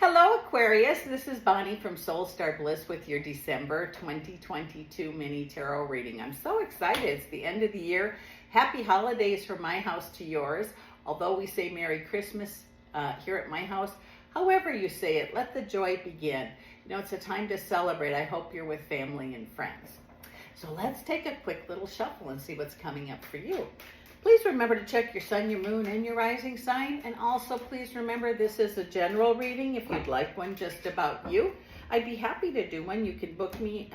Hello, Aquarius. This is Bonnie from Soul Star Bliss with your December 2022 mini tarot reading. I'm so excited. It's the end of the year. Happy holidays from my house to yours. Although we say Merry Christmas here at my house, however you say it, let the joy begin. You know, it's a time to celebrate. I hope you're with family and friends. So let's take a quick little shuffle and see what's coming up for you. Please remember to check your sun, your moon, and your rising sign. And also please remember this is a general reading. If you'd like one just about you, I'd be happy to do one. You can book me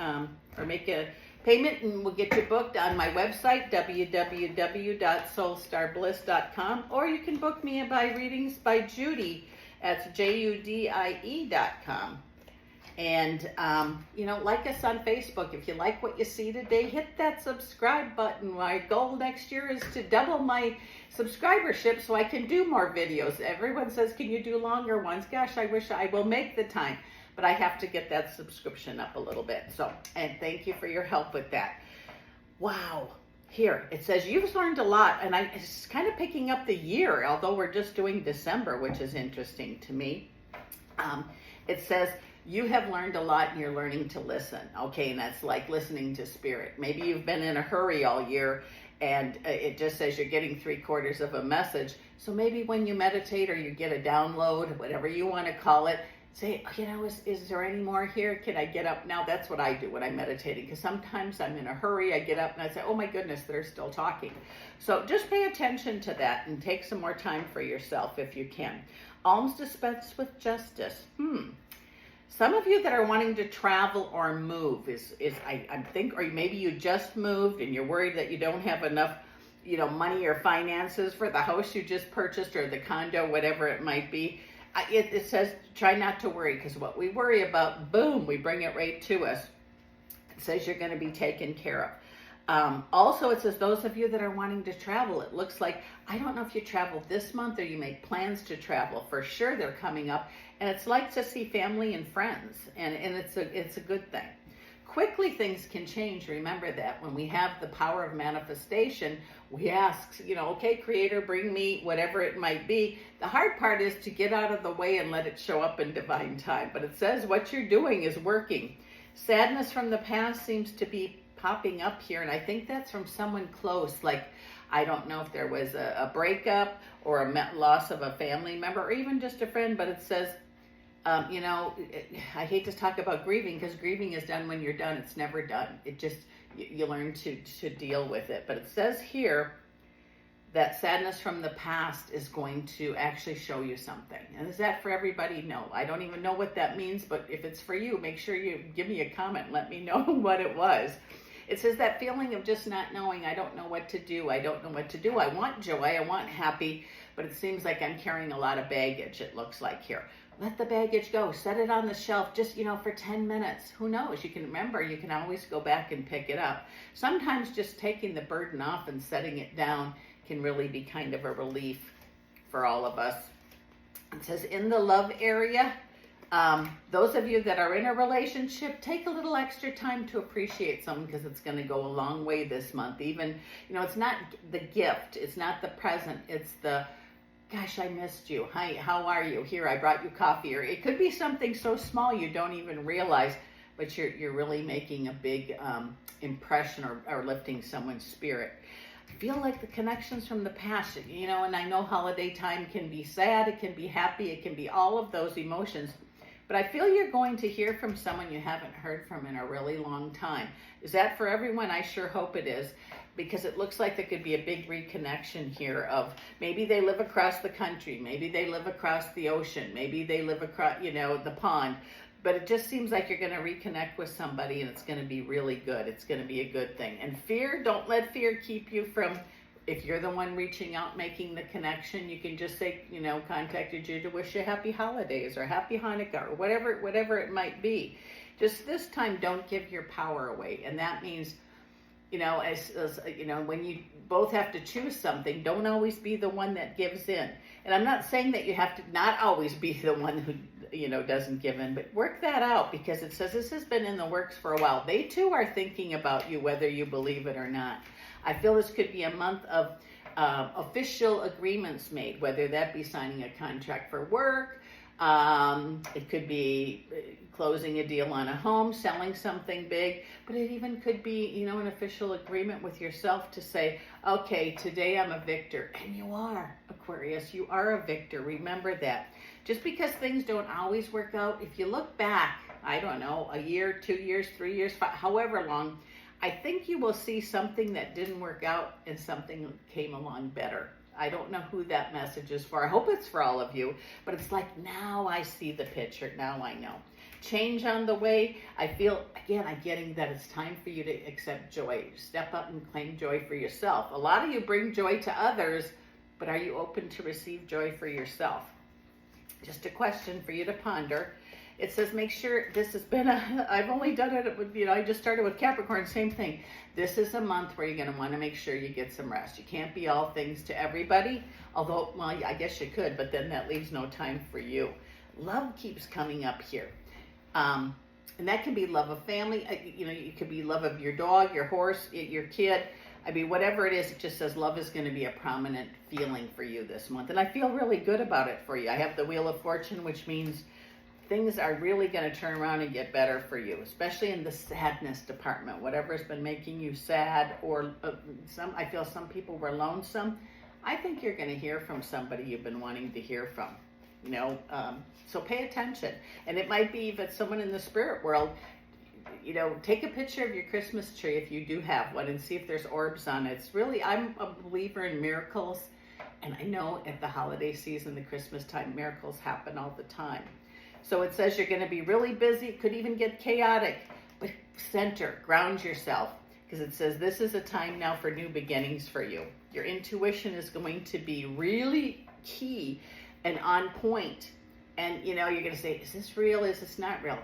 or make a payment and we'll get you booked on my website, www.soulstarbliss.com. Or you can book me by Readings by Judy at judie.com. And, like us on Facebook. If you like what you see today, hit that subscribe button. My goal next year is to double my subscribership so I can do more videos. Everyone says, can you do longer ones? Gosh, I wish I will make the time, but I have to get that subscription up a little bit. So, and thank you for your help with that. Wow. Here, it says you've learned a lot, and it's kind of picking up the year, although we're just doing December, which is interesting to me. It says, you have learned a lot and you're learning to listen. Okay, and that's like listening to spirit. Maybe you've been in a hurry all year and it just says you're getting 3/4 of a message. So maybe when you meditate or you get a download, whatever you want to call it, say, is there any more here? Can I get up now? That's what I do when I'm meditating, because sometimes I'm in a hurry. I get up and I say, oh my goodness, they're still talking. So just pay attention to that and take some more time for yourself if you can. Alms dispense with justice. Some of you that are wanting to travel or move I think, or maybe you just moved and you're worried that you don't have enough, money or finances for the house you just purchased or the condo, whatever it might be. It says, try not to worry, because what we worry about, boom, we bring it right to us. It says you're going to be taken care of. Also, it says those of you that are wanting to travel, it looks like, I don't know if you travel this month or you make plans to travel. For sure, they're coming up. And it's like to see family and friends. And it's a good thing. Quickly, things can change. Remember that when we have the power of manifestation, we ask, okay, Creator, bring me whatever it might be. The hard part is to get out of the way and let it show up in divine time. But it says what you're doing is working. Sadness from the past seems to be popping up here, and I think that's from someone close. Like, I don't know if there was a breakup or a loss of a family member or even just a friend, but it says, I hate to talk about grieving, because grieving is done when you're done. It's never done. It just, you learn to deal with it. But it says here that sadness from the past is going to actually show you something. And is that for everybody? No, I don't even know what that means, but if it's for you, make sure you give me a comment. Let me know what it was. It says that feeling of just not knowing, I don't know what to do. I don't know what to do. I want joy. I want happy, but it seems like I'm carrying a lot of baggage, it looks like here. Let the baggage go. Set it on the shelf just, for 10 minutes. Who knows? You can always go back and pick it up. Sometimes just taking the burden off and setting it down can really be kind of a relief for all of us. It says in the love area, those of you that are in a relationship, take a little extra time to appreciate someone, because it's going to go a long way this month. Even, it's not the gift, it's not the present, it's the, gosh, I missed you. Hi, how are you? Here, I brought you coffee. Or it could be something so small you don't even realize, but you're really making a big impression or lifting someone's spirit. I feel like the connections from the past, and I know holiday time can be sad, it can be happy, it can be all of those emotions. But I feel you're going to hear from someone you haven't heard from in a really long time. Is that for everyone? I sure hope it is, because it looks like there could be a big reconnection here of maybe they live across the country, maybe they live across the ocean, maybe they live across, the pond. But it just seems like you're going to reconnect with somebody and it's going to be really good. It's going to be a good thing. And fear, don't let fear keep you from, if you're the one reaching out, making the connection, you can just say, contacted you to wish you happy holidays or happy Hanukkah or whatever it might be. Just this time, don't give your power away. And that means, when you both have to choose something, don't always be the one that gives in. And I'm not saying that you have to not always be the one who, doesn't give in, but work that out, because it says this has been in the works for a while. They too are thinking about you, whether you believe it or not. I feel this could be a month of official agreements made, whether that be signing a contract for work, It could be closing a deal on a home, selling something big, but it even could be, you know, an official agreement with yourself to say, okay, today I'm a victor. And you are, Aquarius, you are a victor. Remember that. Just because things don't always work out, if you look back, I don't know, a year, 2 years, 3 years, however long, I think you will see something that didn't work out and something came along better. I don't know who that message is for. I hope it's for all of you, but it's like, now I see the picture. Now I know. Change on the way. I feel, again, I'm getting that it's time for you to accept joy. Step up and claim joy for yourself. A lot of you bring joy to others, but are you open to receive joy for yourself? Just a question for you to ponder. It says, make sure, this has been I've only done it with, I just started with Capricorn, same thing. This is a month where you're going to want to make sure you get some rest. You can't be all things to everybody, although, well, I guess you could, but then that leaves no time for you. Love keeps coming up here. And that can be love of family. It could be love of your dog, your horse, your kid. I mean, whatever it is, it just says love is going to be a prominent feeling for you this month. And I feel really good about it for you. I have the Wheel of Fortune, which means things are really going to turn around and get better for you, especially in the sadness department. Whatever's been making you sad, or I feel some people were lonesome. I think you're going to hear from somebody you've been wanting to hear from. So pay attention. And it might be if it's someone in the spirit world. Take a picture of your Christmas tree if you do have one and see if there's orbs on it. It's really, I'm a believer in miracles, and I know at the holiday season, the Christmas time, miracles happen all the time. So it says you're going to be really busy. It could even get chaotic, but center, ground yourself, because it says this is a time now for new beginnings for you. Your intuition is going to be really key and on point. And, you're going to say, is this real? Is this not real?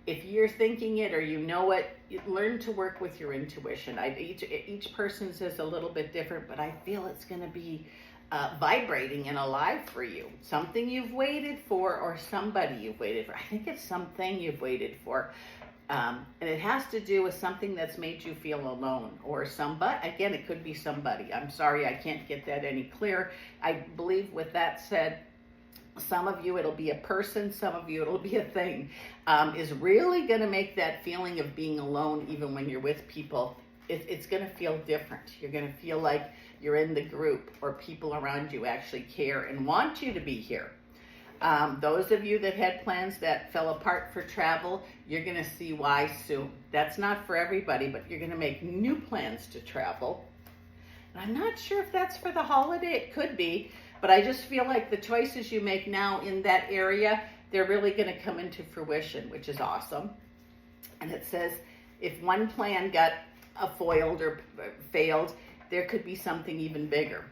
If you're thinking it or you know it, learn to work with your intuition. Each person's is a little bit different, but I feel it's going to be vibrating and alive for you. Something you've waited for, or somebody you've waited for. I think it's something you've waited for. And it has to do with something that's made you feel alone, or somebody. Again, it could be somebody. I'm sorry, I can't get that any clearer. I believe with that said, some of you, it'll be a person, some of you, it'll be a thing, is really going to make that feeling of being alone, even when you're with people, it's going to feel different. You're going to feel like you're in the group, or people around you actually care and want you to be here. Those of you that had plans that fell apart for travel, you're going to see why soon. That's not for everybody, but you're going to make new plans to travel. And I'm not sure if that's for the holiday. It could be. But I just feel like the choices you make now in that area, they're really going to come into fruition, which is awesome. And it says, if one plan got foiled or failed, there could be something even bigger.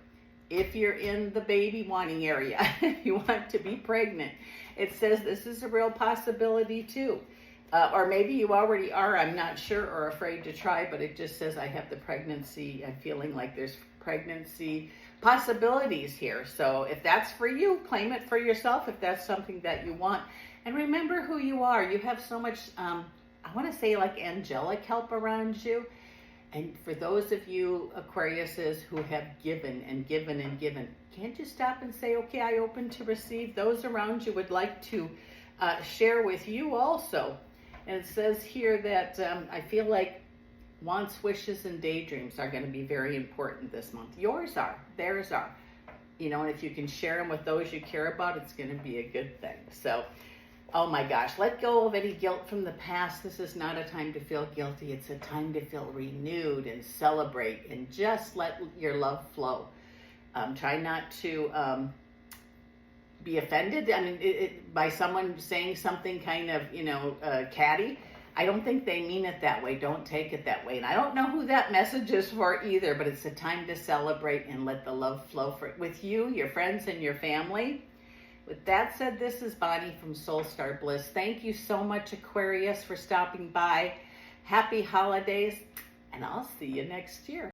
If you're in the baby wanting area, you want to be pregnant, it says this is a real possibility too. Or maybe you already are, I'm not sure, or afraid to try, but it just says I have the pregnancy. I'm feeling like there's pregnancy possibilities here. So if that's for you, claim it for yourself if that's something that you want. And remember who you are. You have so much, I want to say like angelic help around you. And for those of you Aquariuses who have given and given and given, can't you stop and say, okay, I open to receive? Those around you would like to share with you also. And it says here that I feel like wants, wishes, and daydreams are going to be very important this month. Yours are, theirs are. And if you can share them with those you care about, it's going to be a good thing. So, oh my gosh, let go of any guilt from the past. This is not a time to feel guilty. It's a time to feel renewed and celebrate and just let your love flow. Try not to be offended. I mean, by someone saying something kind of, catty. I don't think they mean it that way. Don't take it that way. And I don't know who that message is for either, but it's a time to celebrate and let the love flow with you, your friends, and your family. With that said, this is Bonnie from Soul Star Bliss. Thank you so much, Aquarius, for stopping by. Happy holidays, and I'll see you next year.